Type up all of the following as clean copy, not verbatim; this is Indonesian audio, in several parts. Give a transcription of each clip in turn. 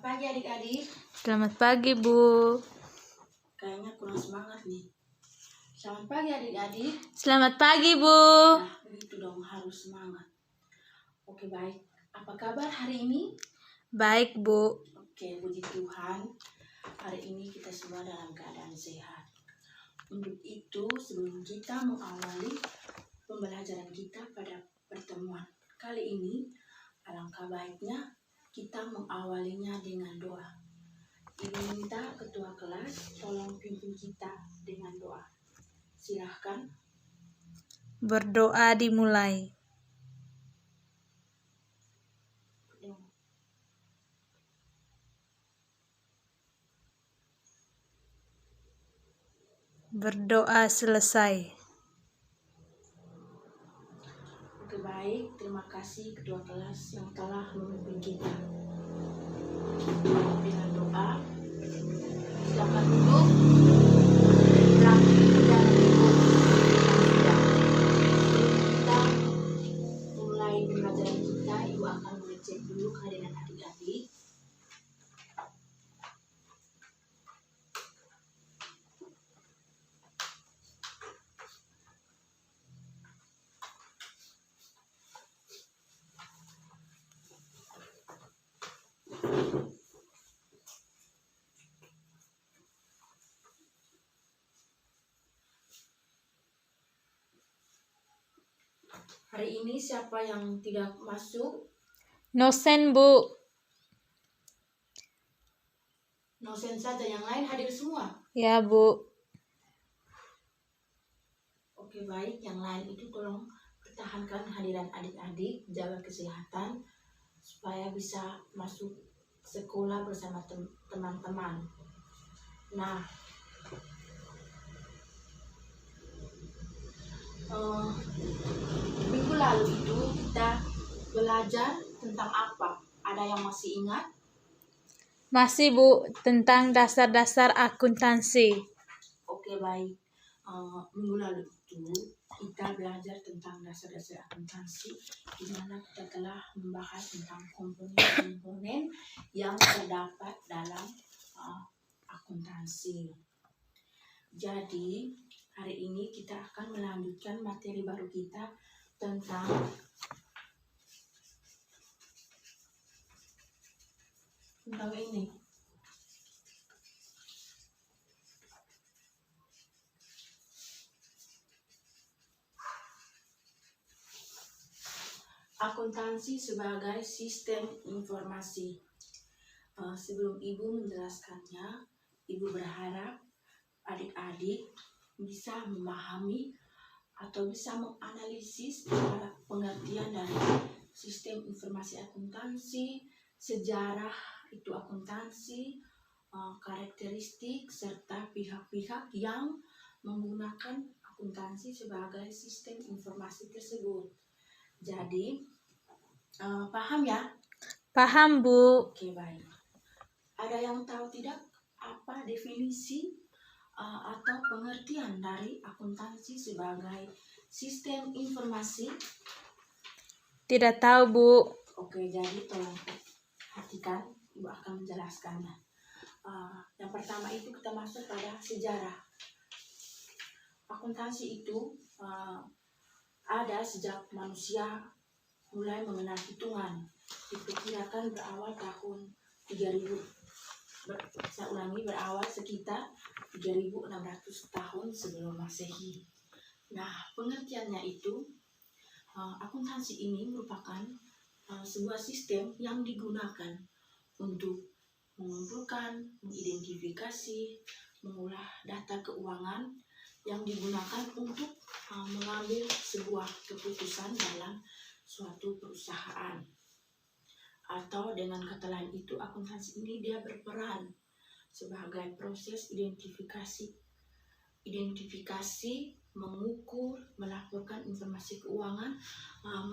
pagi adik-adik. Selamat pagi, Bu. Kayaknya kurang semangat nih. Selamat pagi adik-adik. Selamat pagi, Bu. Nah, begitu dong, harus semangat. Oke, baik. Apa kabar hari ini? Baik, Bu. Oke, puji Tuhan. Hari ini kita semua dalam keadaan sehat. Untuk itu, sebelum kita mengawali pembelajaran kita pada pertemuan kali ini, alangkah baiknya kita mengawalinya dengan doa. Ibu minta ketua kelas tolong pimpin kita dengan doa. Silahkan. Berdoa dimulai. Berdoa selesai. Oke, baik, terima kasih ketua kelas yang telah memimpin kita dengan doa. Silakan duduk. Dan duduk. Sebelum kita mulai pembelajaran kita, Ibu akan mengecek dulu kehadiran adik-adik. Hari ini siapa yang tidak masuk? Nosen, Bu. Nosen saja, yang lain hadir semua. Ya, Bu. Oke, baik, yang lain itu tolong pertahankan hadiran adik-adik, jaga kesehatan supaya bisa masuk sekolah bersama teman-teman. Nah, minggu lalu itu kita belajar tentang apa? Ada yang masih ingat? Masih, Bu, tentang dasar-dasar akuntansi. Oke, baik. Minggu lalu itu kita belajar tentang dasar-dasar akuntansi, di mana kita telah membahas tentang komponen-komponen yang terdapat dalam akuntansi. Jadi, hari ini kita akan melanjutkan materi baru kita tentang ini. Akuntansi sebagai sistem informasi. Sebelum Ibu menjelaskannya, Ibu berharap adik-adik bisa memahami atau bisa menganalisis pengertian dari sistem informasi akuntansi, sejarah itu akuntansi, karakteristik serta pihak-pihak yang menggunakan akuntansi sebagai sistem informasi tersebut. Jadi, paham ya? Paham, Bu. Oke, baik. Ada yang tahu tidak apa definisi atau pengertian dari akuntansi sebagai sistem informasi? Tidak tahu, Bu. Oke, jadi tolong perhatikan, Ibu akan menjelaskannya. Yang pertama itu kita masuk pada sejarah. Akuntansi itu ada sejak manusia mulai mengenal hitungan. Diperkirakan berawal tahun 3000. Saya ulangi, berawal sekitar 3600 tahun sebelum Masehi. Nah, pengertiannya itu akuntansi ini merupakan sebuah sistem yang digunakan untuk mengumpulkan, mengidentifikasi, mengolah data keuangan yang digunakan untuk mengambil sebuah keputusan dalam suatu perusahaan. Atau dengan kata lain itu, akuntansi ini dia berperan sebagai proses identifikasi, mengukur, melaporkan informasi keuangan.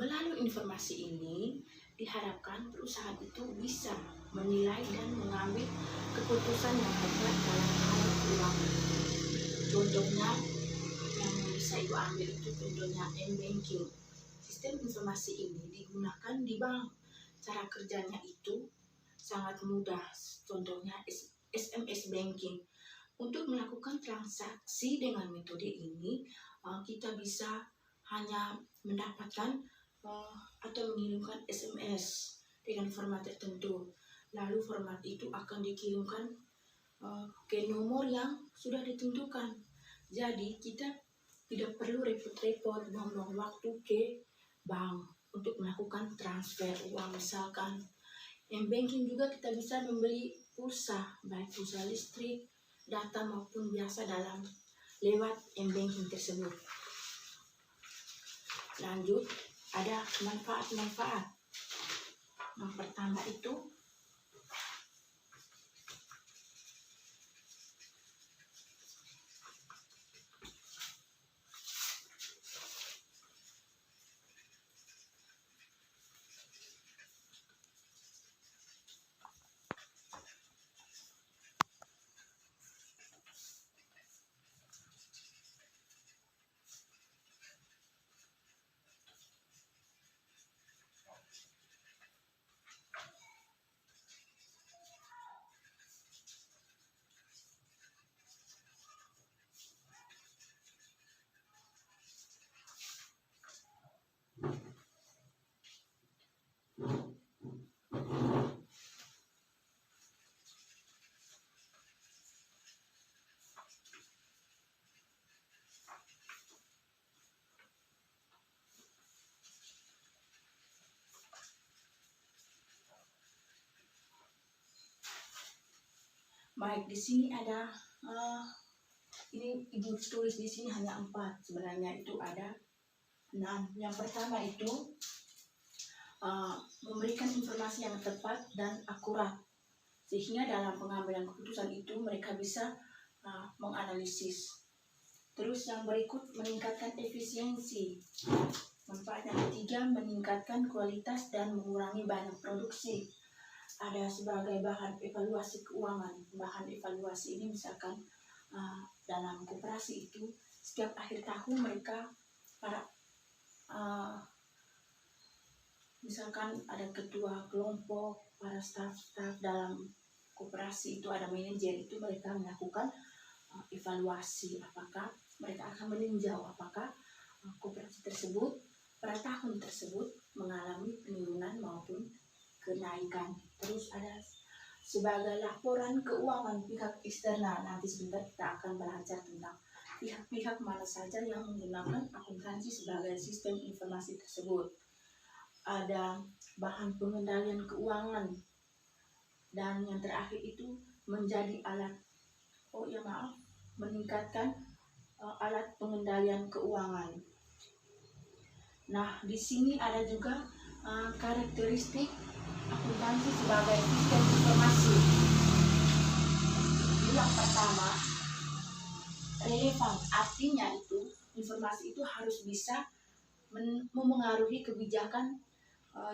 Melalui informasi ini diharapkan perusahaan itu bisa menilai dan mengambil keputusan yang tepat dalam hal keuangan. Contohnya yang bisa Ibu ambil itu contohnya m-banking. Sistem informasi ini digunakan di bank. Cara kerjanya itu sangat mudah. Contohnya SMS banking. Untuk melakukan transaksi dengan metode ini, kita bisa hanya mendapatkan atau mengirimkan SMS dengan format tertentu. Lalu format itu akan dikirimkan ke nomor yang sudah ditentukan. Jadi kita tidak perlu repot-repot buang-buang waktu ke bank untuk melakukan transfer uang. Misalkan M-banking juga kita bisa membeli pulsa, baik pulsa listrik, data maupun biasa dalam lewat M-banking tersebut. Lanjut, ada manfaat-manfaat. Yang pertama itu baik, di sini ada ini ibu tulis di sini hanya 4, sebenarnya itu ada 6. Yang pertama itu memberikan informasi yang tepat dan akurat, sehingga dalam pengambilan keputusan itu mereka bisa menganalisis. Terus yang berikut, meningkatkan efisiensi. Manfaat yang ketiga, meningkatkan kualitas dan mengurangi banyak produksi. Ada sebagai bahan evaluasi keuangan. Bahan evaluasi ini misalkan dalam koperasi itu setiap akhir tahun mereka misalkan ada ketua kelompok, para staf-staf dalam koperasi itu, ada manajer itu, mereka melakukan evaluasi apakah mereka akan meninjau apakah koperasi tersebut pada tahun tersebut mengalami penurunan maupun kenaikan. Terus ada sebagai laporan keuangan pihak eksternal. Nanti sebentar kita akan belajar tentang pihak-pihak mana saja yang menggunakan akuntansi sebagai sistem informasi tersebut. Ada bahan pengendalian keuangan, dan yang terakhir itu menjadi alat meningkatkan alat pengendalian keuangan. Nah, di sini ada juga karakteristik akuntansi sebagai sistem informasi. Yang pertama, relevan, artinya itu informasi itu harus bisa memengaruhi kebijakan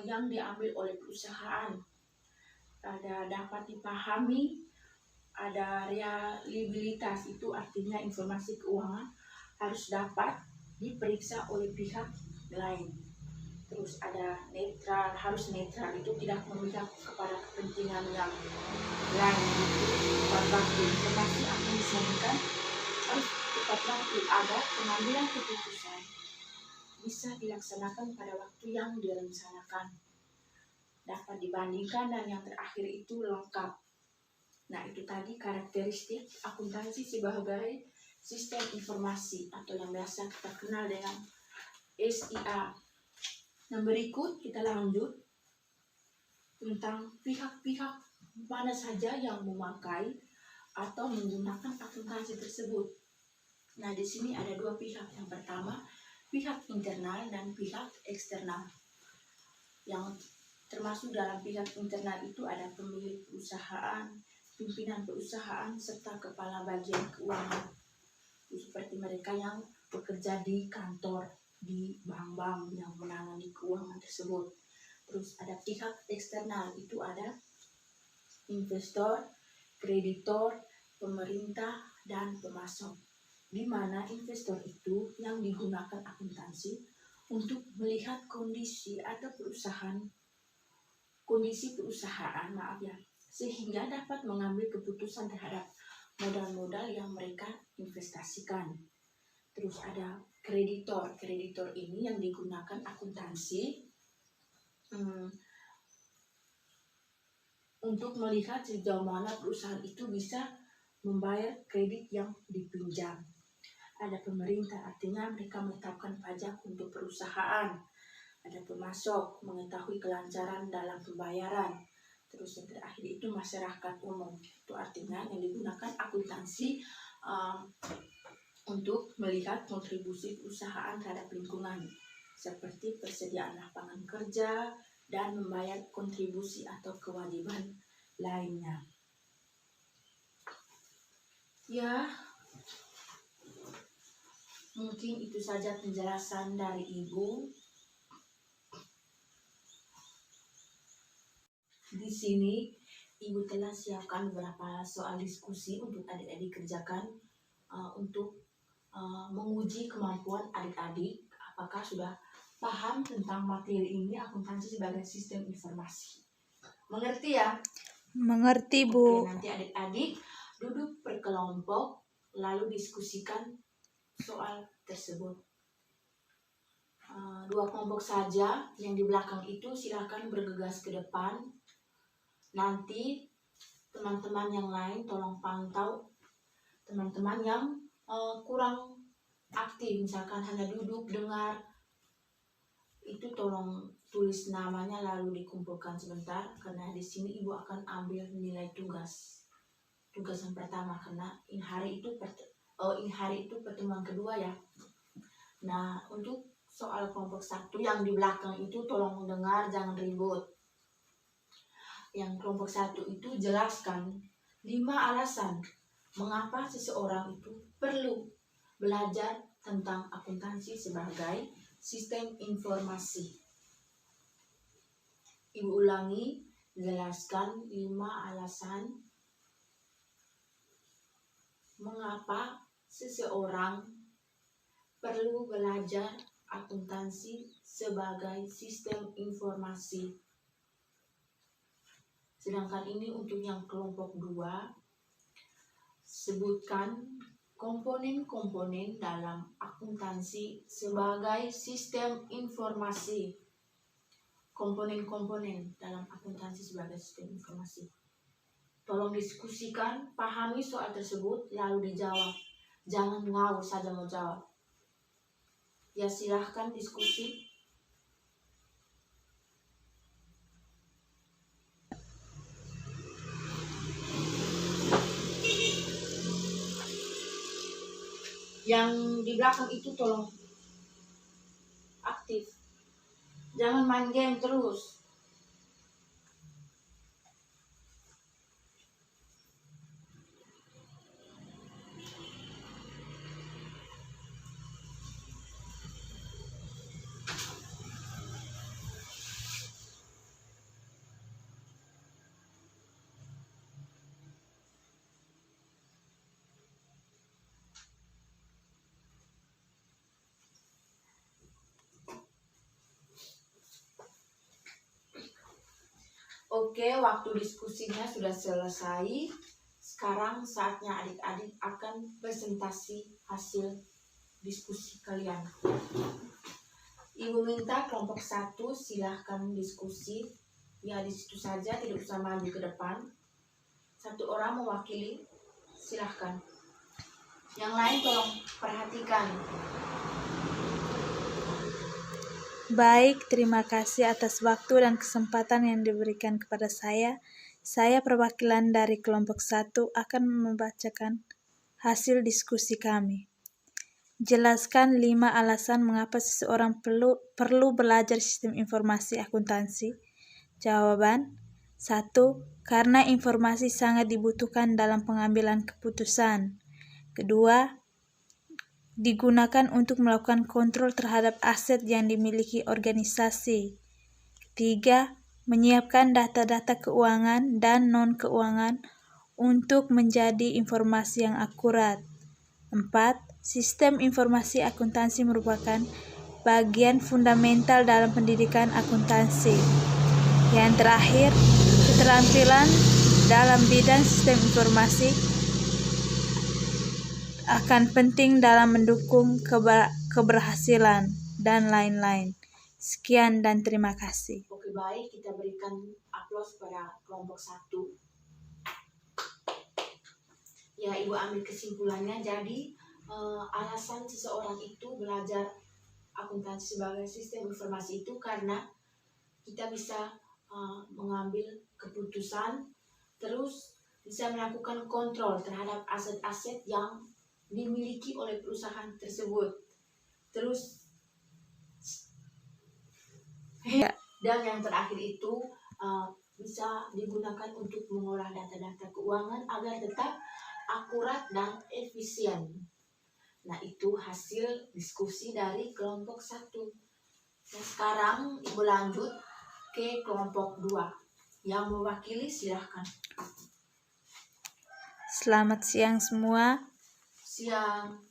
yang diambil oleh perusahaan. Ada dapat dipahami, ada reliabilitas, itu artinya informasi keuangan harus dapat diperiksa oleh pihak lain. Terus ada netral, harus netral, itu tidak memihak kepada kepentingan yang lain. Tepat waktu, informasi akan disampaikan harus tepat waktu agar pengambilan keputusan bisa dilaksanakan pada waktu yang direncanakan, dapat dibandingkan, dan yang terakhir itu lengkap. Nah, itu tadi karakteristik akuntansi sebagai sistem informasi atau yang biasa kita kenal dengan SIA. Yang berikut kita lanjut tentang pihak-pihak mana saja yang memakai atau menggunakan akuntansi tersebut. Nah, di sini ada 2 pihak. Yang pertama, pihak internal dan pihak eksternal. Yang termasuk dalam pihak internal itu ada pemilik perusahaan, pimpinan perusahaan, serta kepala bagian keuangan. Seperti mereka yang bekerja di kantor, di bank-bank yang menangani keuangan tersebut. Terus ada pihak eksternal, itu ada investor, kreditor, pemerintah, dan pemasok. Di mana investor itu yang digunakan akuntansi untuk melihat kondisi atau perusahaan kondisi perusahaan, sehingga dapat mengambil keputusan terhadap modal-modal yang mereka investasikan. Terus ada kreditor. Kreditor ini yang digunakan akuntansi untuk melihat sejauh mana perusahaan itu bisa membayar kredit yang dipinjam. Ada pemerintah, artinya mereka menetapkan pajak untuk perusahaan. Ada pemasok, mengetahui kelancaran dalam pembayaran. Terus yang terakhir itu masyarakat umum. Itu artinya yang digunakan akuntansi untuk melihat kontribusi perusahaan terhadap lingkungan, seperti persediaan lapangan kerja dan membayar kontribusi atau kewajiban lainnya. Ya, mungkin itu saja penjelasan dari Ibu. Di sini Ibu telah siapkan beberapa soal diskusi untuk adik-adik kerjakan untuk menguji kemampuan adik-adik apakah sudah paham tentang materi ini, akuntansi sebagai sistem informasi. Mengerti ya? Mengerti, Bu. Oke, nanti adik-adik duduk berkelompok lalu diskusikan soal tersebut. 2 kelompok saja, yang di belakang itu silakan bergegas ke depan. Nanti teman-teman yang lain tolong pantau teman-teman yang kurang aktif, misalkan hanya duduk dengar, itu tolong tulis namanya lalu dikumpulkan sebentar, karena di sini Ibu akan ambil nilai tugas yang pertama, karena ini hari itu pertemuan kedua ya. Nah, untuk soal kelompok 1 yang di belakang itu tolong dengar, jangan ribut. Yang kelompok 1 itu jelaskan 5 alasan mengapa seseorang itu perlu belajar tentang akuntansi sebagai sistem informasi. Ibu ulangi, jelaskan 5 alasan mengapa seseorang perlu belajar akuntansi sebagai sistem informasi. Sedangkan ini untuk yang kelompok 2, sebutkan komponen-komponen dalam akuntansi sebagai sistem informasi. Komponen-komponen dalam akuntansi sebagai sistem informasi. Tolong diskusikan, pahami soal tersebut, lalu dijawab. Jangan ngawur saja mau jawab. Ya, silahkan diskusi. Yang di belakang itu tolong aktif. Jangan main game terus. Oke, waktu diskusinya sudah selesai. Sekarang saatnya adik-adik akan presentasi hasil diskusi kalian. Ibu minta kelompok 1 silahkan diskusi. Ya, di situ saja, tidak usah maju ke depan. 1 orang mewakili, silahkan. Yang lain tolong perhatikan. Baik, terima kasih atas waktu dan kesempatan yang diberikan kepada saya. Saya perwakilan dari kelompok 1 akan membacakan hasil diskusi kami. Jelaskan 5 alasan mengapa seseorang perlu belajar sistem informasi akuntansi. Jawaban: 1. Karena informasi sangat dibutuhkan dalam pengambilan keputusan. 2. Digunakan untuk melakukan kontrol terhadap aset yang dimiliki organisasi. 3. Menyiapkan data-data keuangan dan non-keuangan untuk menjadi informasi yang akurat. 4. Sistem informasi akuntansi merupakan bagian fundamental dalam pendidikan akuntansi. Yang terakhir, keterampilan dalam bidang sistem informasi akan penting dalam mendukung keberhasilan dan lain-lain. Sekian dan terima kasih. Oke, baik, kita berikan aplaus pada kelompok 1. Ya, Ibu ambil kesimpulannya. Jadi alasan seseorang itu belajar akuntansi sebagai sistem informasi itu karena kita bisa mengambil keputusan, terus bisa melakukan kontrol terhadap aset-aset yang dimiliki oleh perusahaan tersebut. Terus dan yang terakhir itu bisa digunakan untuk mengolah data-data keuangan agar tetap akurat dan efisien. Nah, itu hasil diskusi dari kelompok 1. Nah, sekarang Ibu lanjut ke kelompok 2. Yang mewakili silahkan. Selamat siang semua. Siang.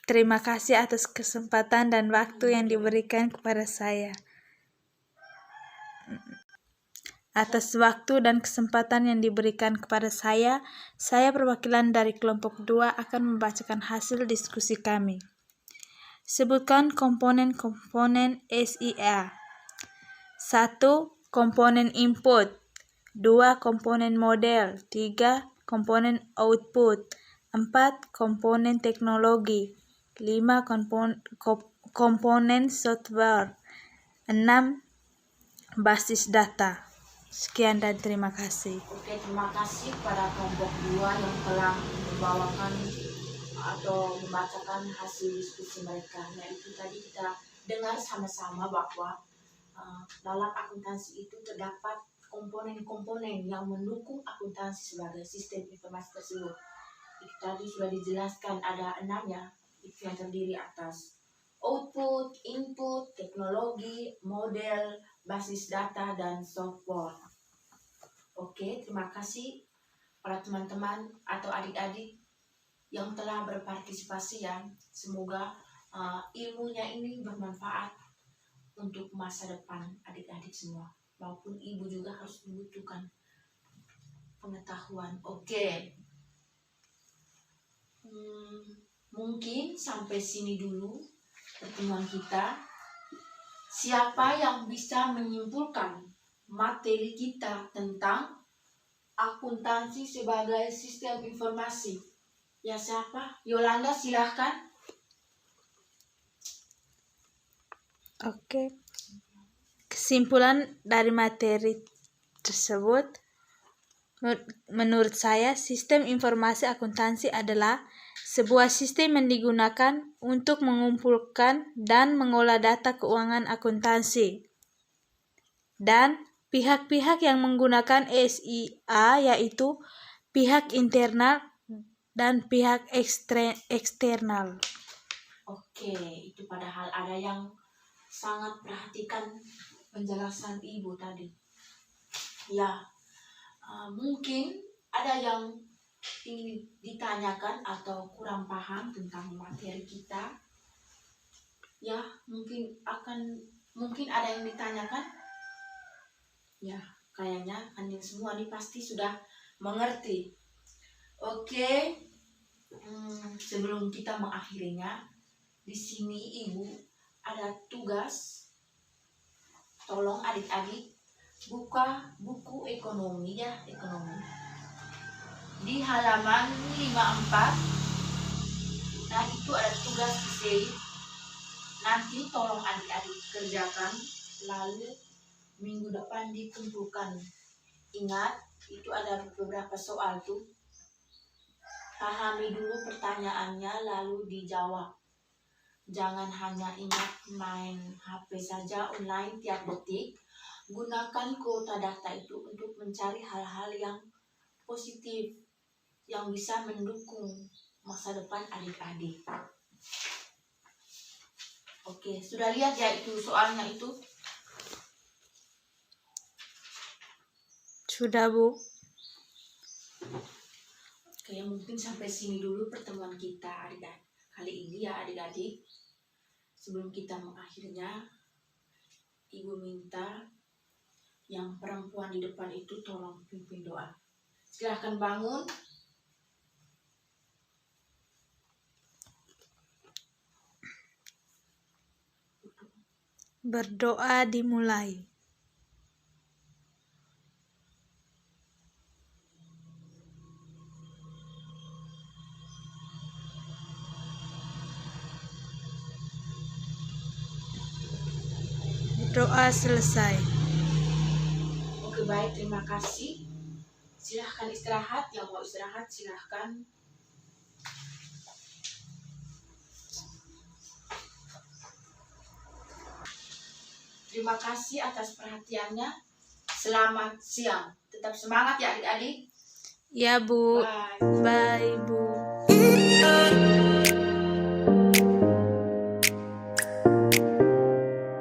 Terima kasih atas kesempatan dan waktu yang diberikan kepada saya. Atas waktu dan kesempatan yang diberikan kepada saya perwakilan dari kelompok 2 akan membacakan hasil diskusi kami. Sebutkan komponen-komponen SIA. 1. Komponen input. 2. Komponen model. 3. Komponen output. 4. Komponen teknologi. 5. Komponen software. 6. Basis data. Sekian dan terima kasih. Oke, terima kasih pada kelompok 2 yang telah membawakan atau membacakan hasil diskusi mereka. Yaitu tadi kita dengar sama-sama bahwa dalam akuntansi itu terdapat komponen-komponen yang mendukung akuntansi sebagai sistem informasi tersebut. Itu tadi sudah dijelaskan ada 6 ya, itu yang terdiri atas output, input, teknologi, model, basis data, dan software. Oke, terima kasih para teman-teman atau adik-adik yang telah berpartisipasi ya. Semoga ilmunya ini bermanfaat untuk masa depan adik-adik semua. Maupun ibu juga harus membutuhkan pengetahuan. Oke. Mungkin sampai sini dulu pertemuan kita. Siapa yang bisa menyimpulkan materi kita tentang akuntansi sebagai sistem informasi? Ya, siapa? Yolanda, silahkan. Oke. Kesimpulan dari materi tersebut, menurut saya sistem informasi akuntansi adalah sebuah sistem yang digunakan untuk mengumpulkan dan mengolah data keuangan akuntansi. Dan pihak-pihak yang menggunakan SIA yaitu pihak internal dan pihak eksternal. Oke, itu padahal ada yang sangat perhatikan penjelasan ibu tadi. Ya, mungkin ada yang ingin ditanyakan atau kurang paham tentang materi kita. Ya, mungkin ada yang ditanyakan. Ya, kayaknya kalian semua ini pasti sudah mengerti. Oke, sebelum kita mengakhirinya, di sini ibu ada tugas. Tolong adik-adik buka buku ekonomi ya, ekonomi. Di halaman 54. Nah, itu ada tugas isi. Nanti tolong adik-adik kerjakan, lalu minggu depan dikumpulkan. Ingat, itu ada beberapa soal tuh. Pahami dulu pertanyaannya lalu dijawab. Jangan hanya ingat main HP saja online tiap detik. Gunakan kuota data itu untuk mencari hal-hal yang positif yang bisa mendukung masa depan adik-adik. Oke, sudah lihat ya itu soalnya itu? Sudah, Bu. Oke, mungkin sampai sini dulu pertemuan kita adik-adik. Kali ini ya adik-adik. Sebelum kita mengakhirinya, Ibu minta yang perempuan di depan itu tolong pimpin doa. Silahkan bangun. Berdoa dimulai. Doa selesai. Oke, baik, terima kasih. Silahkan istirahat, yang mau istirahat silahkan. Terima kasih atas perhatiannya. Selamat siang. Tetap semangat ya adik-adik. Ya Bu. Bye. Bye Bu.